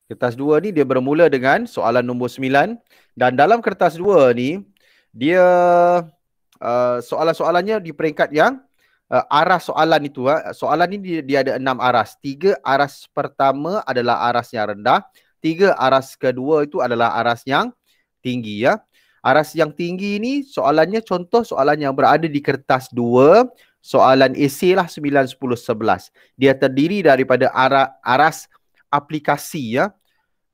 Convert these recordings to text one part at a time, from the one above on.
Kertas 2 ni dia bermula dengan soalan nombor 9. Dan dalam kertas 2 ni, dia soalan-soalannya di peringkat yang aras soalan itu. Soalan ni dia ada 6 aras. 3 aras pertama adalah aras yang rendah. 3 aras kedua itu adalah aras yang tinggi ya. Aras yang tinggi ni soalannya contoh soalan yang berada di kertas 2. Soalan esei lah 9, 10, 11. Dia terdiri daripada aras aplikasi ya.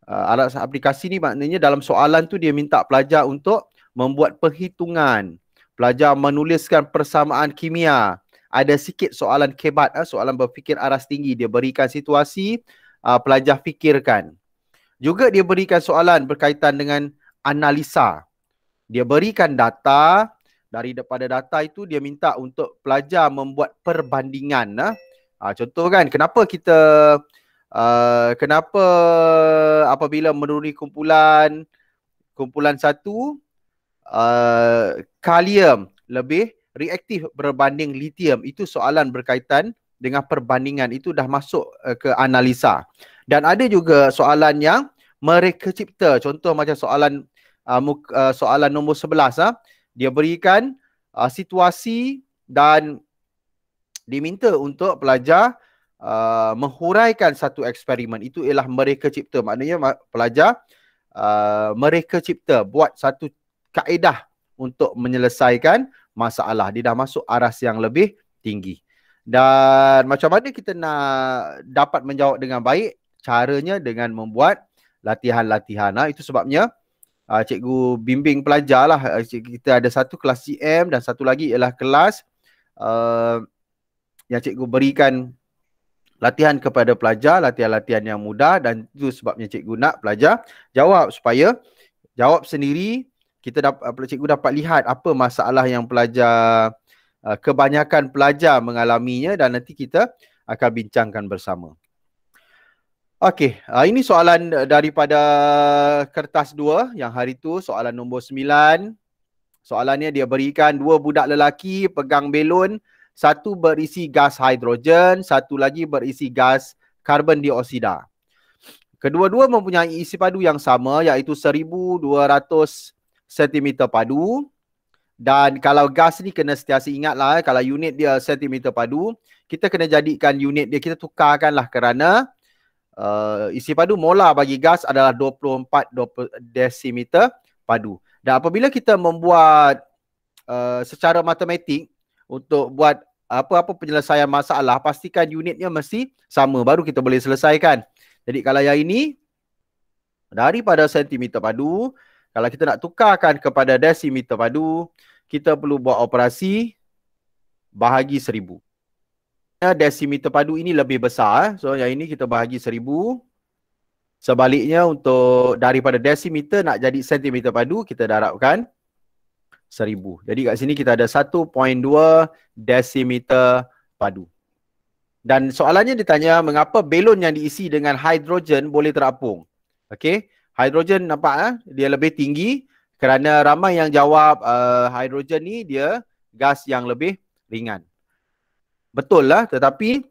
Aras aplikasi ni maknanya dalam soalan tu dia minta pelajar untuk membuat perhitungan. Pelajar menuliskan persamaan kimia. Ada sikit soalan kebat, soalan berfikir aras tinggi. Dia berikan situasi, pelajar fikirkan. Juga dia berikan soalan berkaitan dengan analisa. Dia berikan data. Daripada data itu dia minta untuk pelajar membuat perbandingan. Contoh kan, kenapa apabila menuruni kumpulan satu, kalium lebih reaktif berbanding litium. Itu soalan berkaitan dengan perbandingan. Itu dah masuk ke analisa. Dan ada juga soalan yang mereka cipta. Contoh macam soalan nombor 11. Dia berikan situasi dan diminta untuk pelajar menghuraikan satu eksperimen. Itu ialah mereka cipta. Maknanya pelajar mereka cipta, buat satu kaedah untuk menyelesaikan masalah. Dia dah masuk aras yang lebih tinggi. Dan macam mana kita nak dapat menjawab dengan baik? Caranya dengan membuat latihan-latihan. Itu sebabnya cikgu bimbing pelajar lah. Kita ada satu kelas GM dan satu lagi ialah kelas yang cikgu berikan latihan kepada pelajar, latihan-latihan yang mudah, dan itu sebabnya cikgu nak pelajar jawab supaya jawab sendiri. Cikgu dapat lihat apa masalah yang kebanyakan pelajar mengalaminya, dan nanti kita akan bincangkan bersama. Okey, ini soalan daripada kertas 2 yang hari tu, soalan nombor 9. Soalannya dia berikan 2 budak lelaki pegang belon, satu berisi gas hidrogen, satu lagi berisi gas karbon dioksida. Kedua-dua mempunyai isi padu yang sama, iaitu 1200 cm padu. Dan kalau gas ni kena sentiasa ingatlah, kalau unit dia cm padu, kita kena jadikan unit dia, kita tukarkanlah, kerana isi padu molar bagi gas adalah 24 desimeter padu. Dan apabila kita membuat secara matematik untuk buat apa-apa penyelesaian masalah, pastikan unitnya mesti sama, baru kita boleh selesaikan. Jadi kalau yang ini daripada sentimeter padu, kalau kita nak tukarkan kepada desimeter padu, kita perlu buat operasi bahagi 1000. Desimeter padu ini lebih besar, so yang ini kita bahagi 1000. Sebaliknya, untuk daripada desimeter nak jadi sentimeter padu, kita darabkan 1000. Jadi kat sini kita ada 1.2 desimeter padu. Dan soalannya ditanya, mengapa belon yang diisi dengan hidrogen boleh terapung? Okey, hidrogen nampak dia lebih tinggi, kerana ramai yang jawab hidrogen ni dia gas yang lebih ringan. Betul lah, tetapi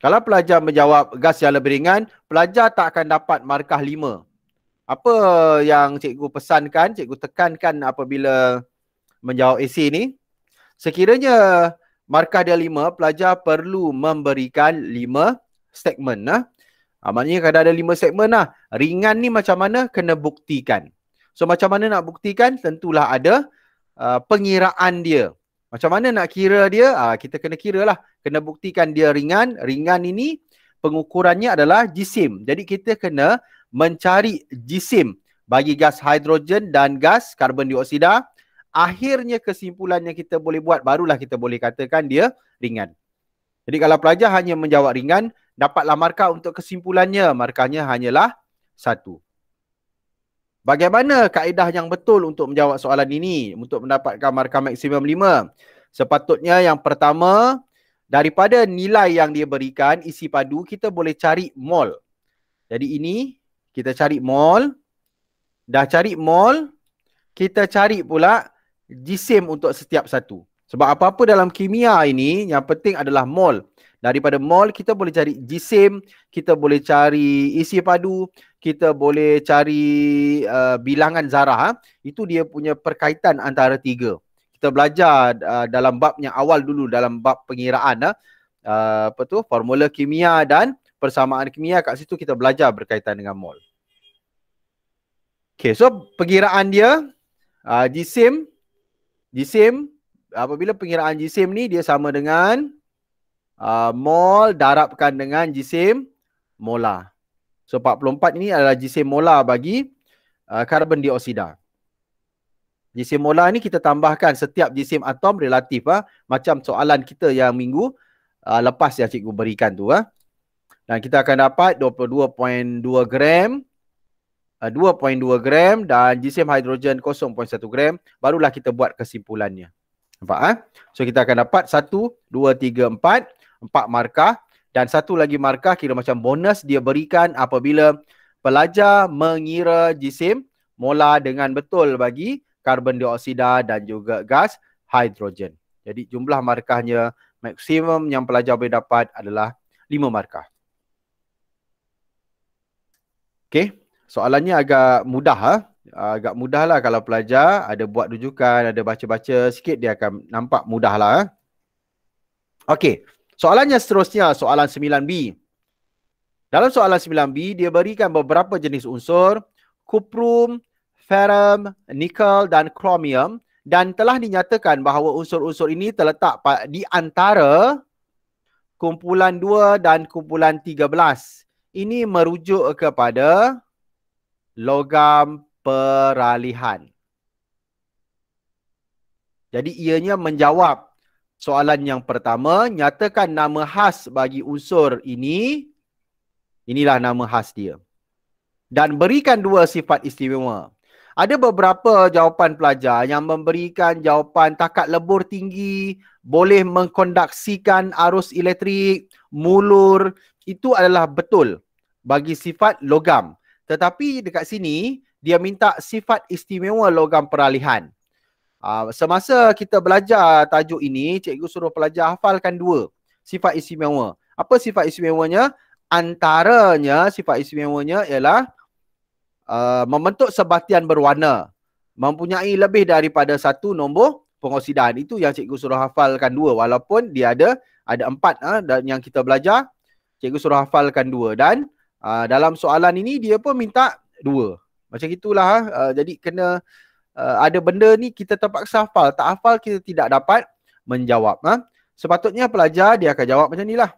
kalau pelajar menjawab gas yang lebih ringan, pelajar tak akan dapat markah 5. Apa yang cikgu pesankan, cikgu tekankan apabila menjawab esei ni, sekiranya markah dia 5, pelajar perlu memberikan 5 statement. Maknanya kalau ada 5 statement ringan ni macam mana kena buktikan. So macam mana nak buktikan? Tentulah ada pengiraan dia. Macam mana nak kira dia? Kita kena kira lah. Kena buktikan dia ringan. Ringan ini pengukurannya adalah jisim. Jadi kita kena mencari jisim bagi gas hidrogen dan gas karbon dioksida. Akhirnya kesimpulan yang kita boleh buat, barulah kita boleh katakan dia ringan. Jadi kalau pelajar hanya menjawab ringan, dapatlah markah untuk kesimpulannya. Markahnya hanyalah 1. Bagaimana kaedah yang betul untuk menjawab soalan ini untuk mendapatkan markah maksimum 5? Sepatutnya yang pertama, daripada nilai yang dia berikan, isi padu, kita boleh cari mol. Jadi ini, kita cari mol. Dah cari mol, kita cari pula jisim untuk setiap satu. Sebab apa-apa dalam kimia ini, yang penting adalah mol. Daripada mol kita boleh cari jisim, kita boleh cari isi padu, kita boleh cari bilangan zarah. Itu dia punya perkaitan antara tiga. Kita belajar dalam bab yang awal dulu, dalam bab pengiraan formula kimia dan persamaan kimia. Kat situ kita belajar berkaitan dengan mol. Okay, so pengiraan dia jisim apabila pengiraan jisim ni dia sama dengan mol darabkan dengan jisim molar. So 44 ini adalah jisim molar bagi karbon dioksida. Jisim molar ni kita tambahkan setiap jisim atom relatif macam soalan kita yang minggu lepas yang cikgu berikan tu Dan kita akan dapat 22.2 gram 2.2 gram dan jisim hidrogen 0.1 gram. Barulah kita buat kesimpulannya. Nampak So kita akan dapat 1, 2, 3, 4 markah. Dan satu lagi markah kira macam bonus dia berikan apabila pelajar mengira jisim molar dengan betul bagi karbon dioksida dan juga gas hidrogen. Jadi jumlah markahnya maksimum yang pelajar boleh dapat adalah 5 markah. Okey, soalannya agak mudah agak mudah lah kalau pelajar ada buat rujukan, ada baca-baca sikit, dia akan nampak mudah lah. Okey, soalannya seterusnya, soalan 9B. Dalam soalan 9B, dia berikan beberapa jenis unsur, kuprum, ferrum, nikel dan kromium, dan telah dinyatakan bahawa unsur-unsur ini terletak di antara kumpulan 2 dan kumpulan 13. Ini merujuk kepada logam peralihan. Jadi ianya menjawab soalan yang pertama, nyatakan nama khas bagi unsur ini. Inilah nama khas dia. Dan berikan 2 sifat istimewa. Ada beberapa jawapan pelajar yang memberikan jawapan takat lebur tinggi, boleh mengkonduksikan arus elektrik, mulur. Itu adalah betul bagi sifat logam. Tetapi dekat sini, dia minta sifat istimewa logam peralihan. Semasa kita belajar tajuk ini, cikgu suruh pelajar hafalkan 2 sifat istimewa. Apa sifat istimewanya? Antaranya sifat istimewanya ialah membentuk sebatian berwarna, mempunyai lebih daripada 1 nombor pengoksidaan. Itu yang cikgu suruh hafalkan 2. Walaupun dia ada 4 dan yang kita belajar, cikgu suruh hafalkan 2. Dan dalam soalan ini dia pun minta 2. Macam itulah. Jadi kena ada benda ni kita terpaksa hafal. Tak hafal kita tidak dapat menjawab. Sepatutnya pelajar dia akan jawab macam inilah.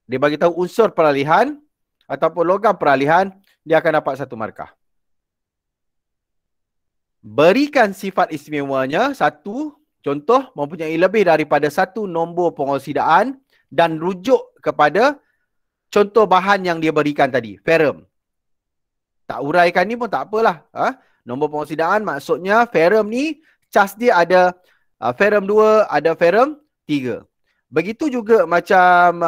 Dia bagi tahu unsur peralihan ataupun logam peralihan, dia akan dapat 1 markah. Berikan sifat istimewanya 1, contoh mempunyai lebih daripada 1 nombor pengoksidaan dan rujuk kepada contoh bahan yang dia berikan tadi, ferrum. Tak uraikan ni pun tak apalah. Nombor pengoksidaan maksudnya ferrum ni cas dia ada ferrum 2, ada ferrum 3. Begitu juga macam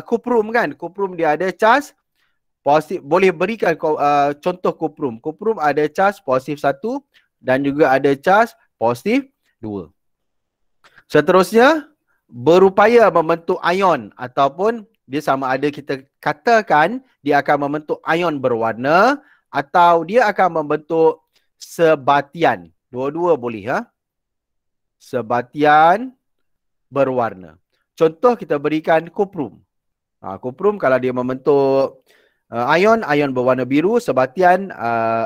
kuprum kan. Kuprum dia ada cas positif. Boleh berikan contoh kuprum. Kuprum ada cas positif 1 dan juga ada cas positif 2. Seterusnya, berupaya membentuk ion ataupun dia sama ada kita katakan dia akan membentuk ion berwarna atau dia akan membentuk sebatian. Dua-dua boleh. Sebatian berwarna. Contoh kita berikan kuprum. Kuprum kalau dia membentuk ion berwarna biru, sebatian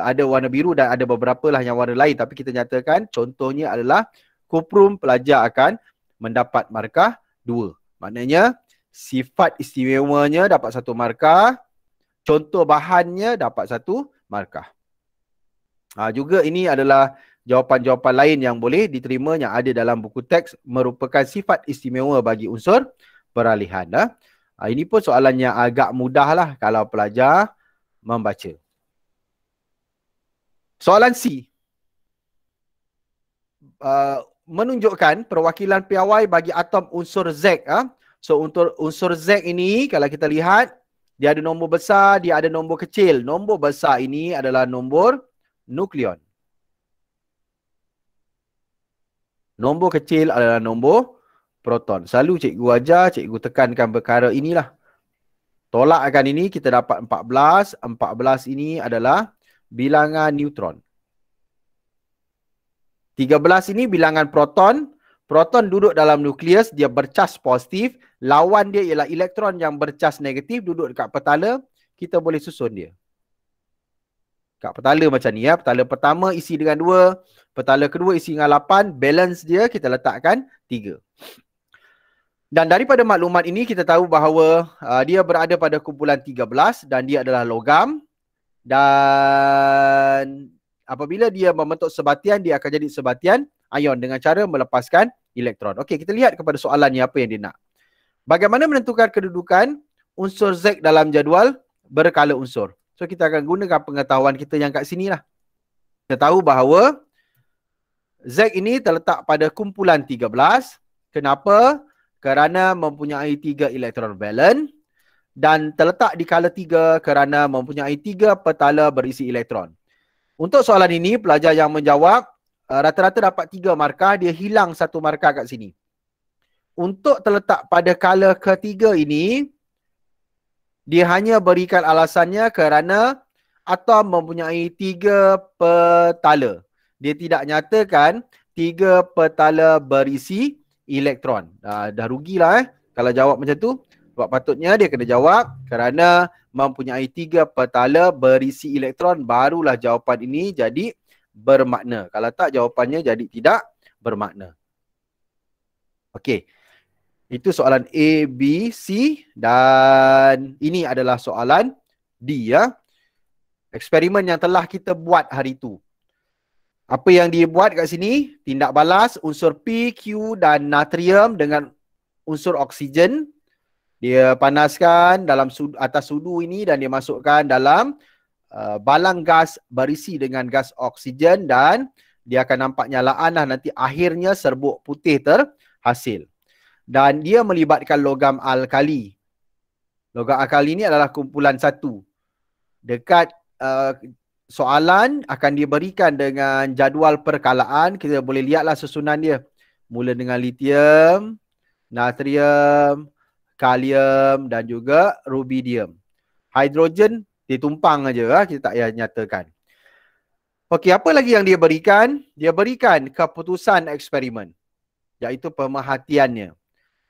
ada warna biru dan ada beberapa lah yang warna lain. Tapi kita nyatakan contohnya adalah kuprum, pelajar akan mendapat markah 2. Maknanya sifat istimewanya dapat 1 markah, contoh bahannya dapat 1 markah. Juga ini adalah jawapan-jawapan lain yang boleh diterima yang ada dalam buku teks merupakan sifat istimewa bagi unsur peralihan. Ini pun soalan yang agak mudah lah kalau pelajar membaca. Soalan C. Menunjukkan perwakilan piawai bagi atom unsur Z. So untuk unsur Z ini kalau kita lihat, dia ada nombor besar, dia ada nombor kecil. Nombor besar ini adalah nombor nukleon. Nombor kecil adalah nombor proton. Selalu cikgu ajar, cikgu tekankan perkara inilah. Tolakkan ini, kita dapat 14. 14 ini adalah bilangan neutron. 13 ini bilangan proton. Proton duduk dalam nukleus, dia bercas positif. Lawan dia ialah elektron yang bercas negatif, duduk dekat petala. Kita boleh susun dia. Kat petala macam ni ya. Petala pertama isi dengan 2. Petala kedua isi dengan 8. Balance dia kita letakkan 3. Dan daripada maklumat ini kita tahu bahawa dia berada pada kumpulan 13 dan dia adalah logam. Dan apabila dia membentuk sebatian, dia akan jadi sebatian ion dengan cara melepaskan elektron. Okey, kita lihat kepada soalan ni apa yang dia nak. Bagaimana menentukan kedudukan unsur Z dalam jadual berkala unsur? So kita akan gunakan pengetahuan kita yang kat sini lah. Kita tahu bahawa Z ini terletak pada kumpulan 13. Kenapa? Kerana mempunyai 3 elektron valent dan terletak di kala 3 kerana mempunyai 3 petala berisi elektron. Untuk soalan ini, pelajar yang menjawab rata-rata dapat 3 markah, dia hilang 1 markah kat sini. Untuk terletak pada kala ketiga ini, dia hanya berikan alasannya kerana atom mempunyai 3 petala. Dia tidak nyatakan 3 petala berisi elektron. Dah rugilah kalau jawab macam tu. Sebab patutnya dia kena jawab kerana mempunyai 3 petala berisi elektron, barulah jawapan ini jadi bermakna. Kalau tak, jawapannya jadi tidak bermakna. Okey. Itu soalan A, B, C dan ini adalah soalan D ya. Eksperimen yang telah kita buat hari itu. Apa yang dia buat kat sini? Tindak balas unsur P, Q dan natrium dengan unsur oksigen. Dia panaskan dalam atas sudu ini dan dia masukkan dalam balang gas berisi dengan gas oksigen dan dia akan nampak nyalaan lah nanti akhirnya serbuk putih terhasil. Dan dia melibatkan logam alkali. Logam alkali ini adalah kumpulan 1. Dekat soalan akan diberikan dengan jadual perkalaan. Kita boleh lihatlah susunan dia. Mula dengan lithium, natrium, kalium dan juga rubidium. Hidrogen ditumpang aja, kita tak payah nyatakan. Okey, apa lagi yang dia berikan? Dia berikan keputusan eksperimen, iaitu pemerhatiannya.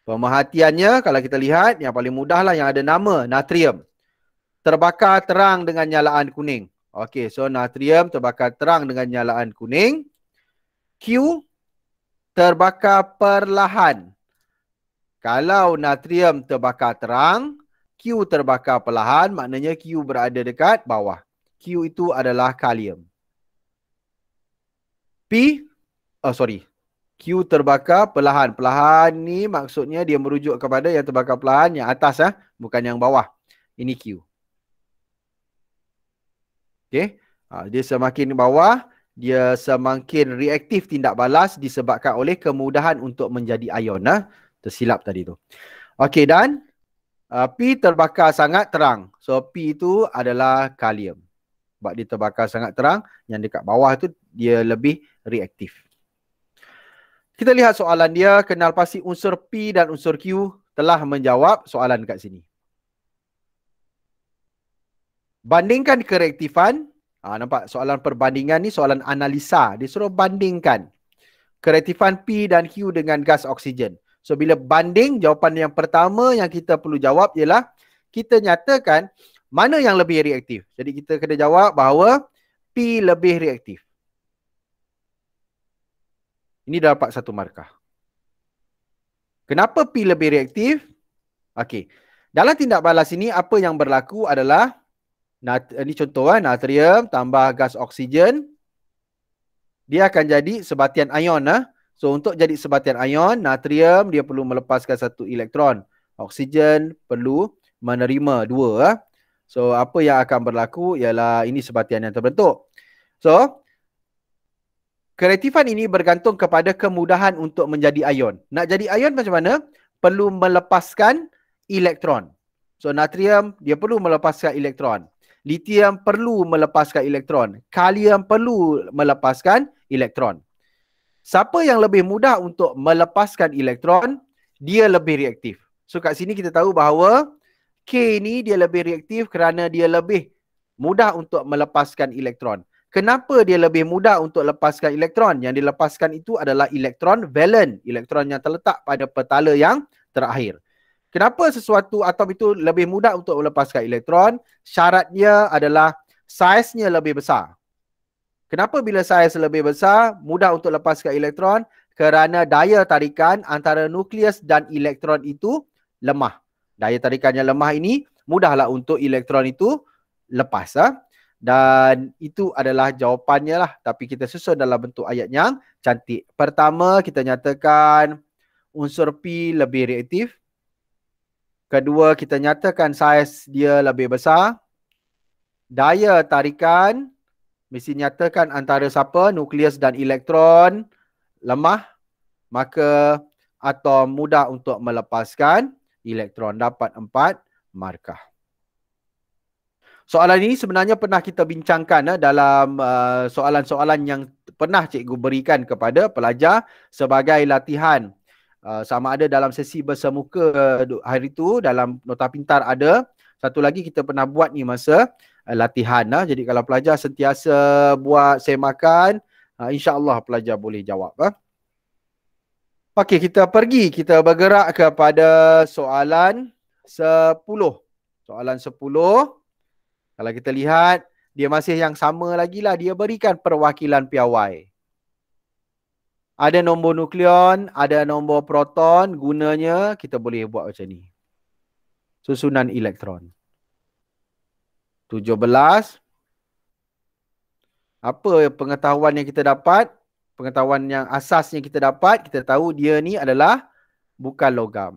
Pemerhatiannya kalau kita lihat yang paling mudah lah yang ada nama natrium. Terbakar terang dengan nyalaan kuning. Okey, so natrium terbakar terang dengan nyalaan kuning. Q terbakar perlahan. Kalau natrium terbakar terang, Q terbakar perlahan, maknanya Q berada dekat bawah. Q itu adalah kalium. Q terbakar perlahan. Perlahan ni maksudnya dia merujuk kepada yang terbakar perlahan yang atas bukan yang bawah. Ini Q. Okey. Dia semakin bawah, dia semakin reaktif tindak balas disebabkan oleh kemudahan untuk menjadi ion. Tersilap tadi tu. Okey, dan P terbakar sangat terang. So P itu adalah kalium. Sebab dia terbakar sangat terang, yang dekat bawah tu dia lebih reaktif. Kita lihat soalan dia, kenal pasti unsur P dan unsur Q, telah menjawab soalan kat sini. Bandingkan kereaktifan. Nampak soalan perbandingan ni soalan analisa. Dia suruh bandingkan kereaktifan P dan Q dengan gas oksigen. So bila banding, jawapan yang pertama yang kita perlu jawab ialah kita nyatakan mana yang lebih reaktif. Jadi kita kena jawab bahawa P lebih reaktif. Ini dah dapat 1 markah. Kenapa P lebih reaktif? Okey. Dalam tindak balas ini apa yang berlaku adalah ini contoh natrium tambah gas oksigen, dia akan jadi sebatian ion. So untuk jadi sebatian ion, natrium dia perlu melepaskan 1 elektron. Oksigen perlu menerima 2. So apa yang akan berlaku ialah ini sebatian yang terbentuk. So kereaktifan ini bergantung kepada kemudahan untuk menjadi ion. Nak jadi ion macam mana? Perlu melepaskan elektron. So natrium dia perlu melepaskan elektron. Lithium perlu melepaskan elektron. Kalium perlu melepaskan elektron. Siapa yang lebih mudah untuk melepaskan elektron? dia lebih reaktif. So kat sini kita tahu bahawa K ni dia lebih reaktif kerana dia lebih mudah untuk melepaskan elektron. Kenapa dia lebih mudah untuk lepaskan elektron? Yang dilepaskan itu adalah elektron valen, elektron yang terletak pada petala yang terakhir. Kenapa sesuatu atom itu lebih mudah untuk melepaskan elektron? Syaratnya adalah saiznya lebih besar. Kenapa bila saiz lebih besar, mudah untuk lepaskan elektron? Kerana daya tarikan antara nukleus dan elektron itu lemah. Daya tarikan yang lemah ini mudahlah untuk elektron itu lepas. Dan itu adalah jawapannya lah. Tapi kita susun dalam bentuk ayat yang cantik. Pertama, kita nyatakan unsur P lebih reaktif. Kedua, kita nyatakan saiz dia lebih besar. Daya tarikan mesti nyatakan antara siapa? Nukleus dan elektron lemah. Maka atom mudah untuk melepaskan elektron. Dapat 4 markah. Soalan ini sebenarnya pernah kita bincangkan dalam soalan-soalan yang pernah cikgu berikan kepada pelajar sebagai latihan. Sama ada dalam sesi bersemuka hari itu, dalam Nota Pintar ada. Satu lagi kita pernah buat ni masa latihan. Jadi kalau pelajar sentiasa buat semakan, insya-Allah pelajar boleh jawab. Okey, kita bergerak kepada soalan 10. Soalan 10. Kalau kita lihat, dia masih yang sama lagi lah. Dia berikan perwakilan piawai. Ada nombor nukleon, ada nombor proton. Gunanya kita boleh buat macam ni. Susunan elektron. 17. Apa pengetahuan yang kita dapat? Pengetahuan yang asasnya kita dapat, kita tahu dia ni adalah bukan logam.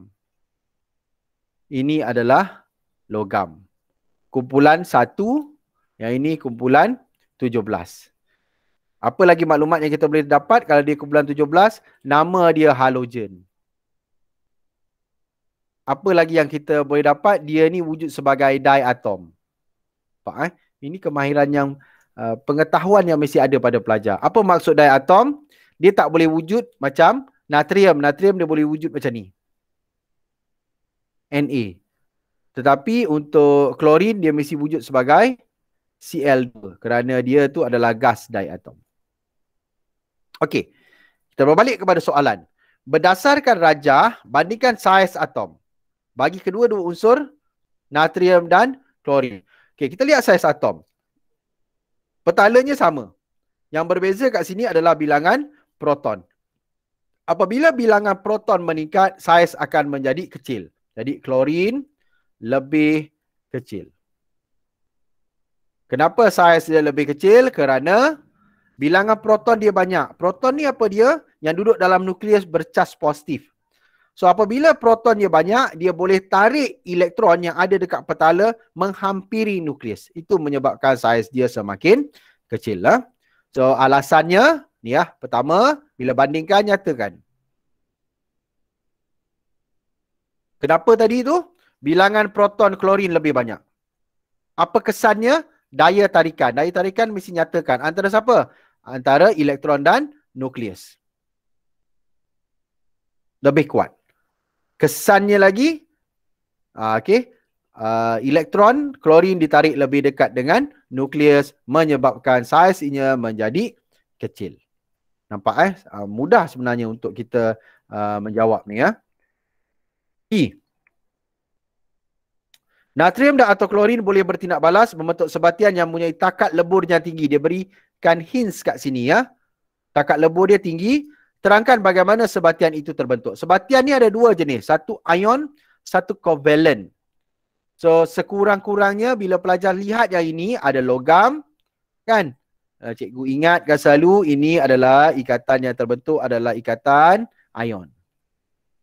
Ini adalah logam. Kumpulan 1, yang ini kumpulan 17. Apa lagi maklumat yang kita boleh dapat kalau dia kumpulan 17? Nama dia halogen. Apa lagi yang kita boleh dapat? Dia ni wujud sebagai diatom. Nampak, Ini kemahiran yang pengetahuan yang mesti ada pada pelajar. Apa maksud diatom? Dia tak boleh wujud macam natrium. Natrium dia boleh wujud macam ni. Na. Tetapi untuk klorin dia mesti wujud sebagai Cl2 kerana dia tu adalah gas diatom. Okey. Kita berbalik kepada soalan. Berdasarkan rajah, bandingkan saiz atom bagi kedua-dua unsur natrium dan klorin. Okey, kita lihat saiz atom. Petalanya sama. Yang berbeza kat sini adalah bilangan proton. Apabila bilangan proton meningkat, saiz akan menjadi kecil. Jadi klorin lebih kecil. Kenapa saiz dia lebih kecil? Kerana bilangan proton dia banyak. Proton ni apa dia? Yang duduk dalam nukleus bercas positif. So apabila proton dia banyak, dia boleh tarik elektron yang ada dekat petala menghampiri nukleus. Itu menyebabkan saiz dia semakin kecil. So alasannya, ni pertama, bila bandingkan, nyatakan. Kenapa tadi tu? Bilangan proton klorin lebih banyak. Apa kesannya? Daya tarikan. Daya tarikan mesti nyatakan. Antara siapa? Antara elektron dan nukleus. Lebih kuat. Kesannya lagi, elektron klorin ditarik lebih dekat dengan nukleus menyebabkan saiznya menjadi kecil. Nampak mudah sebenarnya untuk kita menjawab ni Natrium dan atau klorin boleh bertindak balas membentuk sebatian yang mempunyai takat lebur yang tinggi. Dia berikan hints kat sini Takat lebur dia tinggi. Terangkan bagaimana sebatian itu terbentuk. Sebatian ni ada dua jenis. Satu ion, satu covalent. So sekurang-kurangnya bila pelajar lihat yang ini ada logam. Kan? Cikgu ingatkan selalu ini adalah ikatan yang terbentuk adalah ikatan ion.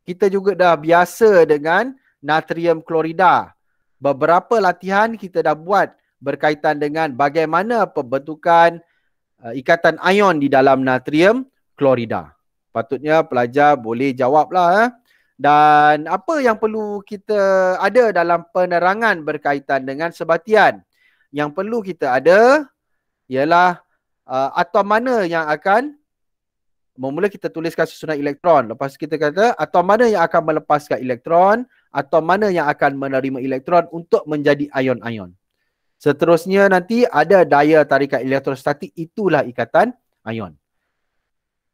Kita juga dah biasa dengan natrium klorida. Beberapa latihan kita dah buat berkaitan dengan bagaimana pembentukan ikatan ion di dalam natrium klorida. Patutnya pelajar boleh jawablah. Dan apa yang perlu kita ada dalam penerangan berkaitan dengan sebatian? Yang perlu kita ada ialah atom mana yang akan mula kita tuliskan susunan elektron. Lepas kita kata atom mana yang akan melepaskan elektron, atom mana yang akan menerima elektron untuk menjadi ion-ion. Seterusnya nanti ada daya tarikan elektrostatik, itulah ikatan ion.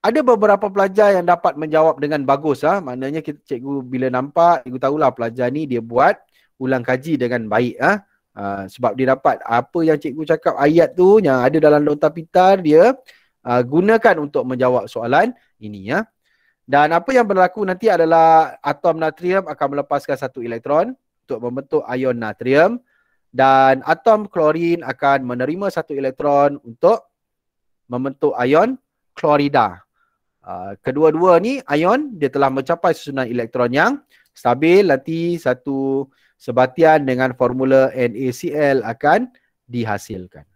Ada beberapa pelajar yang dapat menjawab dengan bagus. Maknanya cikgu bila nampak, cikgu tahulah pelajar ni dia buat ulang kaji dengan baik. Sebab dia dapat apa yang cikgu cakap ayat tu yang ada dalam nota pintar, dia gunakan untuk menjawab soalan ini. Dan apa yang berlaku nanti adalah atom natrium akan melepaskan satu elektron untuk membentuk ion natrium. Dan atom klorin akan menerima satu elektron untuk membentuk ion klorida. Kedua-dua ni ion, dia telah mencapai susunan elektron yang stabil. Nanti satu sebatian dengan formula NaCl akan dihasilkan.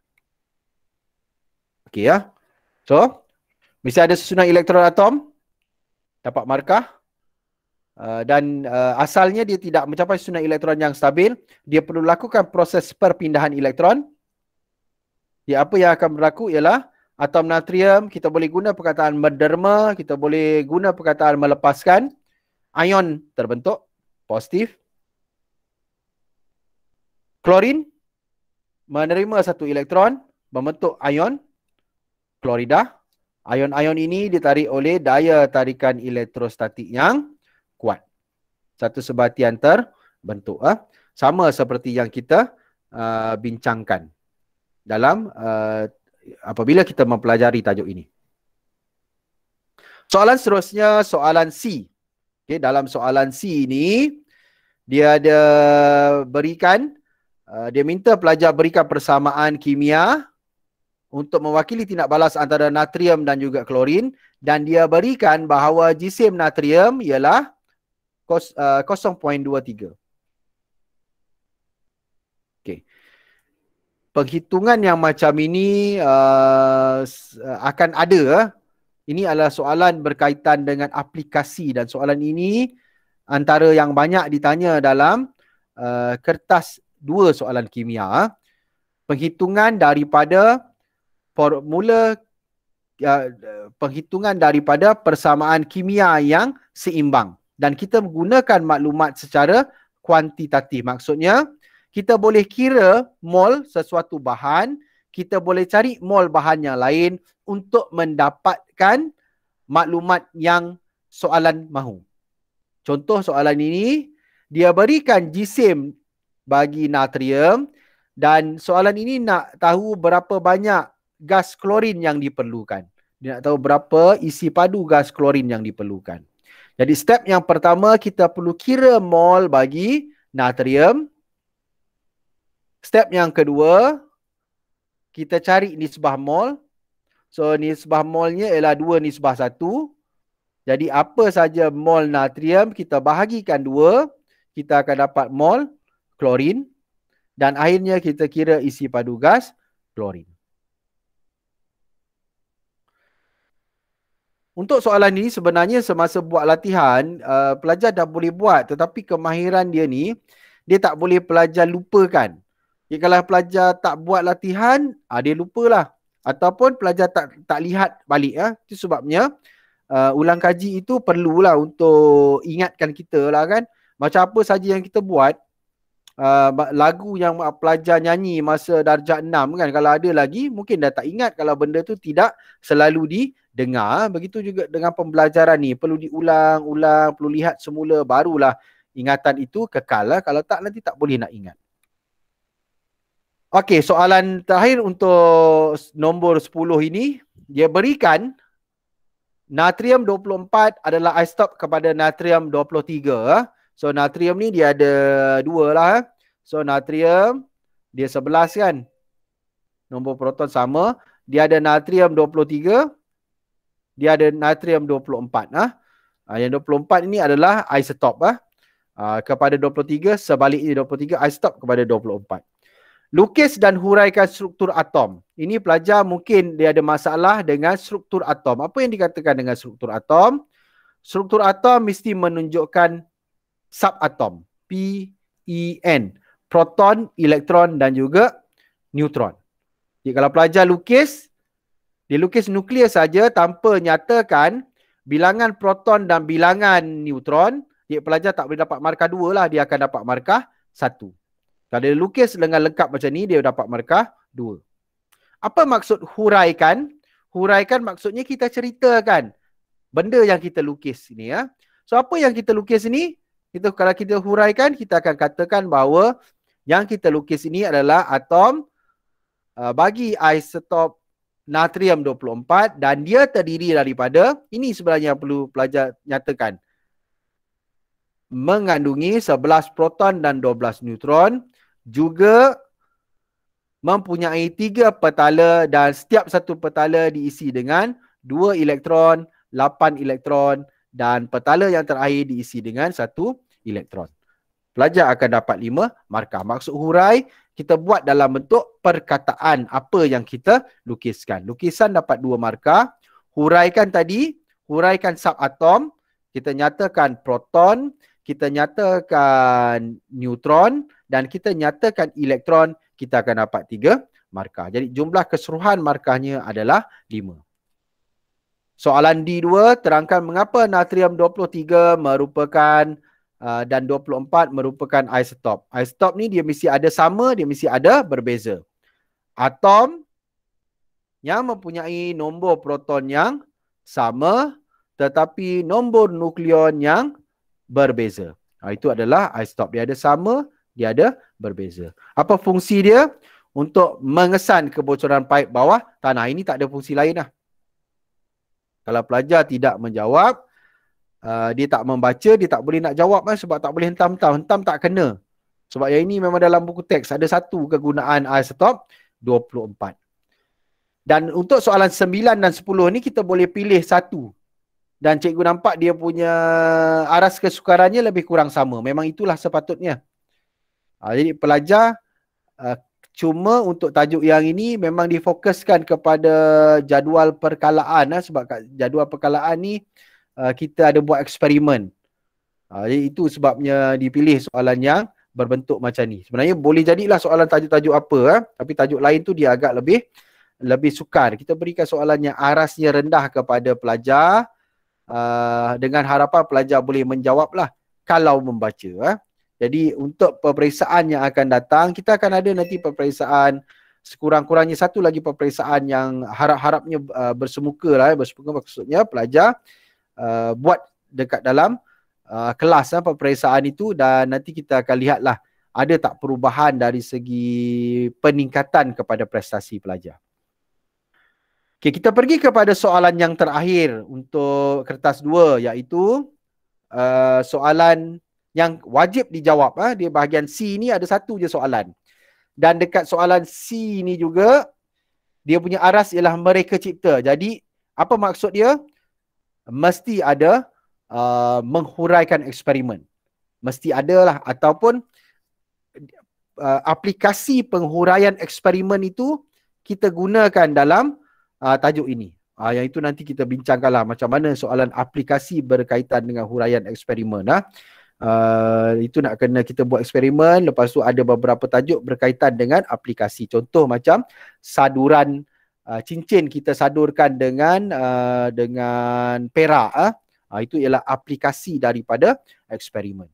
Okey ya. So, mesti ada susunan elektron atom, dapat markah. Dan asalnya dia tidak mencapai susunan elektron yang stabil. Dia perlu lakukan proses perpindahan elektron. Apa yang akan berlaku ialah atom natrium, kita boleh guna perkataan menderma, kita boleh guna perkataan melepaskan. Ion terbentuk, positif. Klorin menerima satu elektron, membentuk ion klorida. Ion-ion ini ditarik oleh daya tarikan elektrostatik yang kuat. Satu sebatian terbentuk. Sama seperti yang kita bincangkan dalam apabila kita mempelajari tajuk ini. Soalan seterusnya, soalan C. Okay, dalam soalan C ini, dia ada berikan, dia minta pelajar berikan persamaan kimia untuk mewakili tindak balas antara natrium dan juga klorin, dan dia berikan bahawa jisim natrium ialah 0.23. Okey. Penghitungan yang macam ini akan ada. Ini adalah soalan berkaitan dengan aplikasi, dan soalan ini antara yang banyak ditanya dalam kertas 2 soalan kimia. Penghitungan daripada formula, penghitungan daripada persamaan kimia yang seimbang. Dan kita menggunakan maklumat secara kuantitatif. Maksudnya, kita boleh kira mol sesuatu bahan, kita boleh cari mol bahan yang lain untuk mendapatkan maklumat yang soalan mahu. Contoh soalan ini, dia berikan jisim bagi natrium, dan soalan ini nak tahu berapa banyak gas klorin yang diperlukan. Dia nak tahu berapa isi padu gas klorin yang diperlukan. Jadi step yang pertama, kita perlu kira mol bagi natrium. Step yang kedua, kita cari nisbah mol. So nisbah molnya ialah 2:1. Jadi apa saja mol natrium, kita bahagikan 2, kita akan dapat mol klorin. Dan akhirnya kita kira isi padu gas klorin. Untuk soalan ini sebenarnya semasa buat latihan, pelajar dah boleh buat, tetapi kemahiran dia ni, dia tak boleh pelajar lupakan. Kalau pelajar tak buat latihan, dia lupalah. Ataupun pelajar tak lihat balik. Itu sebabnya ulang kaji itu perlulah untuk ingatkan kita lah kan. Macam apa saja yang kita buat, lagu yang pelajar nyanyi masa darjah 6 kan, kalau ada lagi mungkin dah tak ingat kalau benda tu tidak selalu didengar. Begitu juga dengan pembelajaran ni, perlu diulang-ulang, perlu lihat semula, barulah ingatan itu kekal lah. Kalau tak, nanti tak boleh nak ingat. Okey, soalan terakhir untuk nombor 10 ini, dia berikan natrium 24 adalah isotop kepada natrium 23. So natrium ni dia ada 2 lah. So natrium dia 11 kan. Nombor proton sama. Dia ada natrium 23. Dia ada natrium 24. Yang 24 ini adalah isotop kepada 23. Sebaliknya 23 isotop kepada 24. Lukis dan huraikan struktur atom. Ini pelajar mungkin dia ada masalah dengan struktur atom. Apa yang dikatakan dengan struktur atom? Struktur atom mesti menunjukkan subatom. P-E-N. Proton, elektron dan juga neutron. Jadi kalau pelajar lukis, Dia lukis nukleus saja tanpa nyatakan bilangan proton dan bilangan neutron. Pelajar tak boleh dapat markah 2 lah. Dia akan dapat markah 1. Kalau dia lukis dengan lengkap macam ni, dia dapat markah 2. Apa maksud huraikan? Huraikan maksudnya kita ceritakan benda yang kita lukis ni. Ya. So apa yang kita lukis ni? Kalau kita huraikan, kita akan katakan bahawa yang kita lukis ini adalah atom bagi isotop natrium 24 dan dia terdiri daripada, ini sebenarnya yang perlu pelajar nyatakan, mengandungi 11 proton dan 12 neutron, juga mempunyai 3 petala dan setiap satu petala diisi dengan 2 elektron, 8 elektron dan petala yang terakhir diisi dengan 1 elektron. Pelajar akan dapat 5 markah. Maksud hurai, kita buat dalam bentuk perkataan apa yang kita lukiskan. Lukisan dapat 2 markah. Huraikan tadi, huraikan subatom, kita nyatakan proton, kita nyatakan neutron dan kita nyatakan elektron, kita akan dapat 3 markah. Jadi jumlah keseluruhan markahnya adalah 5. Soalan D2, terangkan mengapa natrium 23 merupakan dan 24 merupakan isotop. Isotop ni dia mesti ada sama, dia mesti ada berbeza. Atom yang mempunyai nombor proton yang sama tetapi nombor nukleon yang berbeza. Itu adalah isotop. Dia ada sama, dia ada berbeza. Apa fungsi dia? Untuk mengesan kebocoran paip bawah tanah. Ini tak ada fungsi lain lah. Kalau pelajar tidak menjawab, dia tak membaca, dia tak boleh nak jawab sebab tak boleh hentam-hentam. Hentam tak kena. Sebab yang ini memang dalam buku teks ada satu kegunaan isotop 24. Dan untuk soalan 9 dan 10 ni kita boleh pilih satu. Dan cikgu nampak dia punya aras kesukarannya lebih kurang sama. Memang itulah sepatutnya. Jadi pelajar cuma untuk tajuk yang ini memang difokuskan kepada jadual perkalaan. Sebab kat jadual perkalaan ni kita ada buat eksperimen. Jadi itu sebabnya dipilih soalan yang berbentuk macam ni. Sebenarnya boleh jadilah soalan tajuk-tajuk apa. Tapi tajuk lain tu dia agak lebih sukar. Kita berikan soalan yang arasnya rendah kepada pelajar. Dengan harapan pelajar boleh menjawablah kalau membaca. Jadi untuk peperiksaan yang akan datang, kita akan ada nanti peperiksaan sekurang-kurangnya satu lagi peperiksaan yang harap-harapnya bersemuka lah. Bersemuka maksudnya pelajar buat dekat dalam kelas peperiksaan itu dan nanti kita akan lihatlah ada tak perubahan dari segi peningkatan kepada prestasi pelajar. Okay, kita pergi kepada soalan yang terakhir untuk kertas 2 iaitu soalan yang wajib dijawab. Di bahagian C ni ada satu je soalan. Dan dekat soalan C ni juga dia punya aras ialah mereka cipta. Jadi apa maksud dia? Mesti ada menghuraikan eksperimen. Mesti ada lah. Ataupun aplikasi penghuraian eksperimen itu kita gunakan dalam tajuk ini. Yang itu nanti kita bincangkanlah macam mana soalan aplikasi berkaitan dengan huraian eksperimen. Itu nak kena kita buat eksperimen. Lepas tu ada beberapa tajuk berkaitan dengan aplikasi. Contoh macam saduran cincin kita sadurkan dengan perak. Itu ialah aplikasi daripada eksperimen.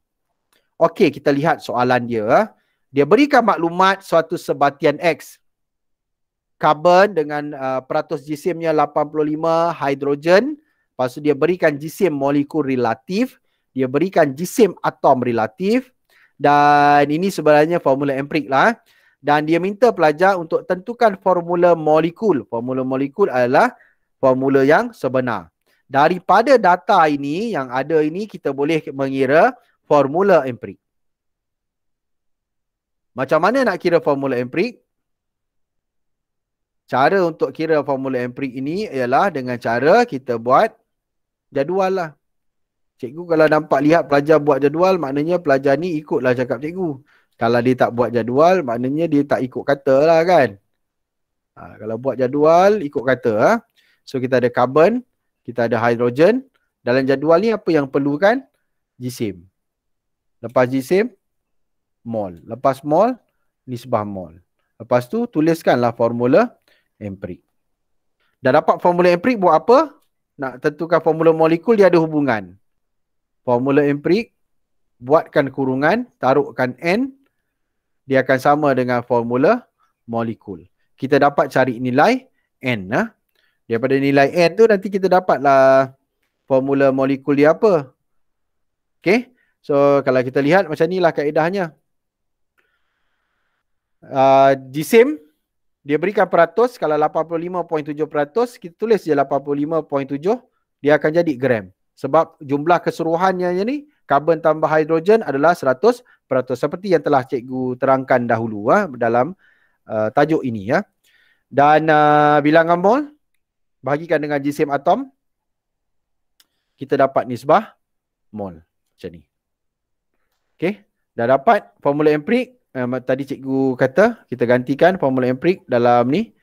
Okey, kita lihat soalan dia. Dia berikan maklumat suatu sebatian X. Karbon dengan peratus jisimnya 85, hidrogen. Lepas tu dia berikan jisim molekul relatif. Dia berikan jisim atom relatif. Dan ini sebenarnya formula empirik lah. Dan dia minta pelajar untuk tentukan formula molekul. Formula molekul adalah formula yang sebenar. Daripada data ini, yang ada ini, kita boleh mengira formula empirik. Macam mana nak kira formula empirik? Cara untuk kira formula empirik ini ialah dengan cara kita buat jadual lah. Cikgu kalau nampak lihat pelajar buat jadual, maknanya pelajar ni ikutlah cakap cikgu. Kalau dia tak buat jadual, maknanya dia tak ikut kata lah kan. Kalau buat jadual, ikut kata. So kita ada karbon, kita ada hidrogen. Dalam jadual ni apa yang perlukan? Jisim. Lepas jisim, mol. Lepas mol, nisbah mol. Lepas tu tuliskanlah formula empirik. Dah dapat formula empirik, buat apa? Nak tentukan formula molekul, dia ada hubungan. Formula empirik, buatkan kurungan, taruhkan N, dia akan sama dengan formula molekul. Kita dapat cari nilai N. Daripada nilai N tu nanti kita dapatlah formula molekul dia apa. Okay. So kalau kita lihat macam inilah kaedahnya. GSIM, dia berikan peratus. Kalau 85.7%, kita tulis je 85.7, dia akan jadi gram. Sebab jumlah keseluruhannya ni, karbon tambah hidrogen adalah 100%. Seperti yang telah cikgu terangkan dahulu dalam tajuk ini. Dan bilangan mol, bahagikan dengan GSIM atom, kita dapat nisbah mol. Macam ni. Okay. Dah dapat formula empirik. Tadi cikgu kata, kita gantikan formula empirik dalam ni.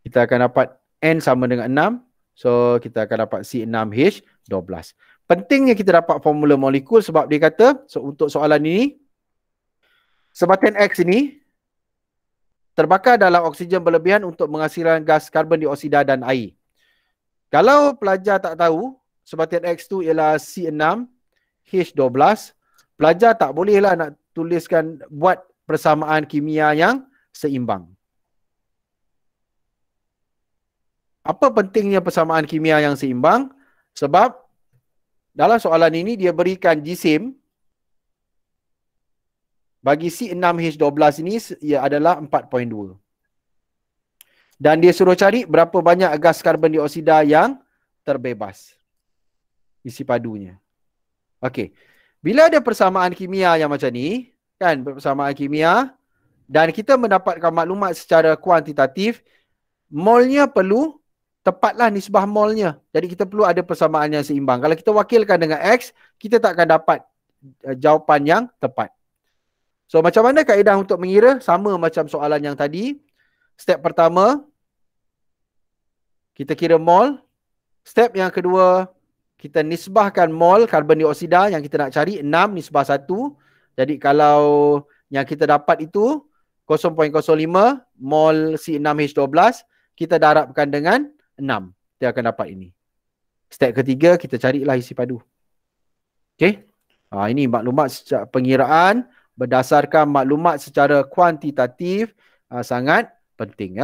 Kita akan dapat N sama dengan 6. So, kita akan dapat C6H12. Pentingnya kita dapat formula molekul sebab dia kata, untuk soalan ini, sebatian X ini terbakar dalam oksigen berlebihan untuk menghasilkan gas karbon dioksida dan air. Kalau pelajar tak tahu, sebatian X tu ialah C6H12, pelajar tak bolehlah nak tuliskan, buat persamaan kimia yang seimbang. Apa pentingnya persamaan kimia yang seimbang? Sebab dalam soalan ini dia berikan GSIM bagi C6H12 ini ia adalah 4.2. Dan dia suruh cari berapa banyak gas karbon dioksida yang terbebas. Isi padunya. Okey. Bila ada persamaan kimia yang macam ni, kan, persamaan kimia, dan kita mendapatkan maklumat secara kuantitatif, molnya perlu tepatlah nisbah molnya. Jadi kita perlu ada persamaan yang seimbang. Kalau kita wakilkan dengan X, kita tak akan dapat jawapan yang tepat. So macam mana kaedah untuk mengira? Sama macam soalan yang tadi. Step pertama, kita kira mol. Step yang kedua, kita nisbahkan mol karbon dioksida yang kita nak cari, 6 nisbah 1. Jadi kalau yang kita dapat itu 0.05 mol C6H12, kita darabkan dengan 6. Dia akan dapat ini. Step ketiga, kita carilah isi padu. Okey. Ini maklumat secara pengiraan berdasarkan maklumat secara kuantitatif, sangat penting.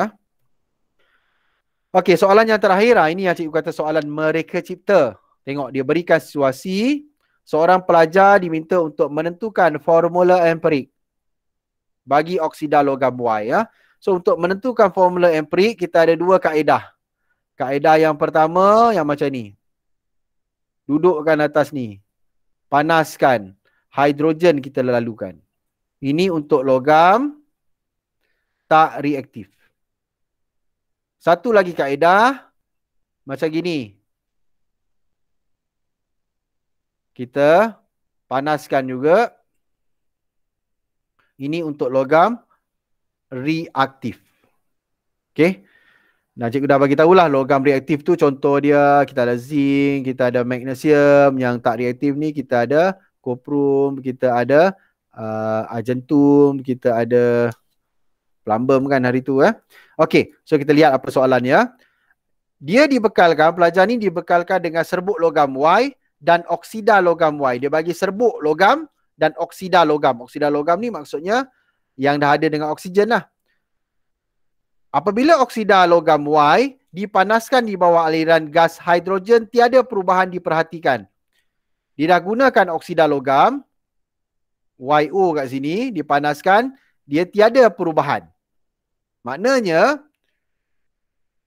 Okey, soalan yang terakhir. Ini yang cikgu kata soalan mereka cipta. Tengok, dia berikan situasi. Seorang pelajar diminta untuk menentukan formula empirik bagi oksida logam Y. So, untuk menentukan formula empirik, kita ada dua kaedah. Kaedah yang pertama, yang macam ni. Dudukkan atas ni. Panaskan. Hidrogen kita lalukan. Ini untuk logam tak reaktif. Satu lagi kaedah, macam gini. Kita panaskan juga. Ini untuk logam reaktif. Okey. Dan cikgu dah bagi tahulah logam reaktif tu, contoh dia kita ada zinc, kita ada magnesium. Yang tak reaktif ni kita ada koprum, kita ada argentum, kita ada plumbum kan hari tu. Okey, so kita lihat apa soalannya. Dia dibekalkan, pelajar ni dibekalkan dengan serbuk logam Y dan oksida logam Y. Dia bagi serbuk logam dan oksida logam. Oksida logam ni maksudnya yang dah ada dengan oksigen lah. Apabila oksida logam Y dipanaskan di bawah aliran gas hidrogen, tiada perubahan diperhatikan. Dia dah gunakan oksida logam, YO kat sini, dipanaskan, dia tiada perubahan. Maknanya,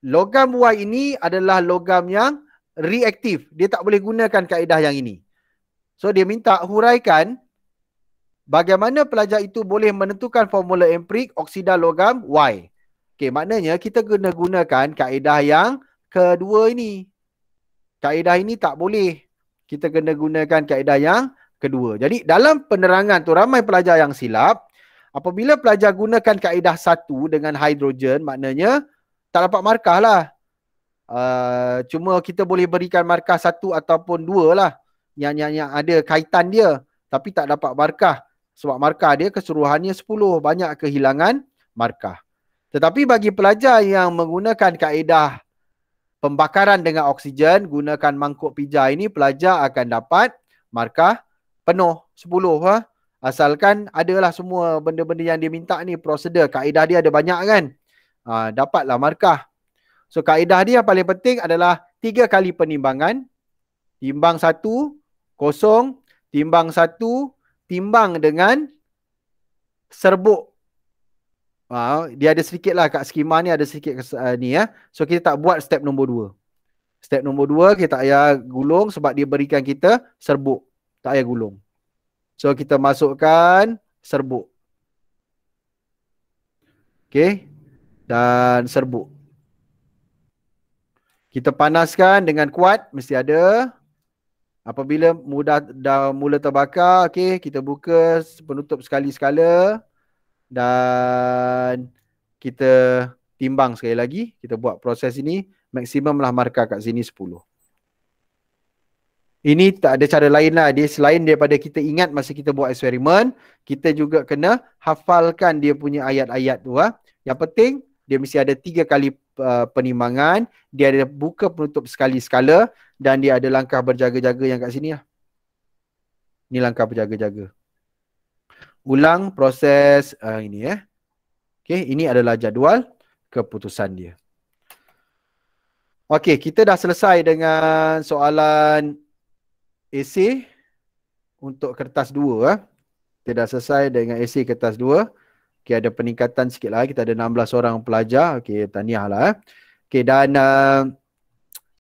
logam Y ini adalah logam yang reaktif. Dia tak boleh gunakan kaedah yang ini. So, dia minta huraikan bagaimana pelajar itu boleh menentukan formula empirik oksida logam Y. Okey, maknanya kita kena gunakan kaedah yang kedua ini. Kaedah ini tak boleh. Kita kena gunakan kaedah yang kedua. Jadi dalam penerangan tu ramai pelajar yang silap. Apabila pelajar gunakan kaedah satu dengan hidrogen, maknanya tak dapat markah lah. Cuma kita boleh berikan markah satu ataupun dua lah. Yang ada kaitan dia. Tapi tak dapat markah. Sebab markah dia keseluruhannya 10. Banyak kehilangan markah. Tetapi bagi pelajar yang menggunakan kaedah pembakaran dengan oksigen gunakan mangkuk pijai ini, pelajar akan dapat markah penuh 10 ha. Asalkan adalah semua benda-benda yang dia minta ni, prosedur, kaedah dia ada banyak kan. Dapatlah markah. So kaedah dia yang paling penting adalah 3 kali penimbangan. Timbang 1, kosong, timbang 1, timbang dengan serbuk. Dia ada sedikit lah kat skema ni, ada sedikit ni ya. So kita tak buat step nombor 2. Step nombor 2 kita tak payah gulung sebab dia berikan kita serbuk. Tak payah gulung. So kita masukkan serbuk. Okey. Dan serbuk. Kita panaskan dengan kuat, mesti ada. Apabila dah mula terbakar, okey, kita buka penutup sekali-sekala. Dan kita timbang sekali lagi. Kita buat proses ini. Maksimumlah markah kat sini 10. Ini tak ada cara lain lah. Dia selain daripada kita ingat masa kita buat eksperimen, kita juga kena hafalkan dia punya ayat-ayat tu. Yang penting, dia mesti ada 3 kali penimbangan. Dia ada buka penutup sekali-sekala. Dan dia ada langkah berjaga-jaga yang kat sini lah. Ini langkah berjaga-jaga. Ulang proses ini ya. Okey, ini adalah jadual keputusan dia. Okey, kita dah selesai dengan soalan esei untuk kertas 2. Kita dah selesai dengan esei kertas 2. Okey, ada peningkatan sikit lah. Kita ada 16 orang pelajar. Okey, tahniah lah. Okey, dan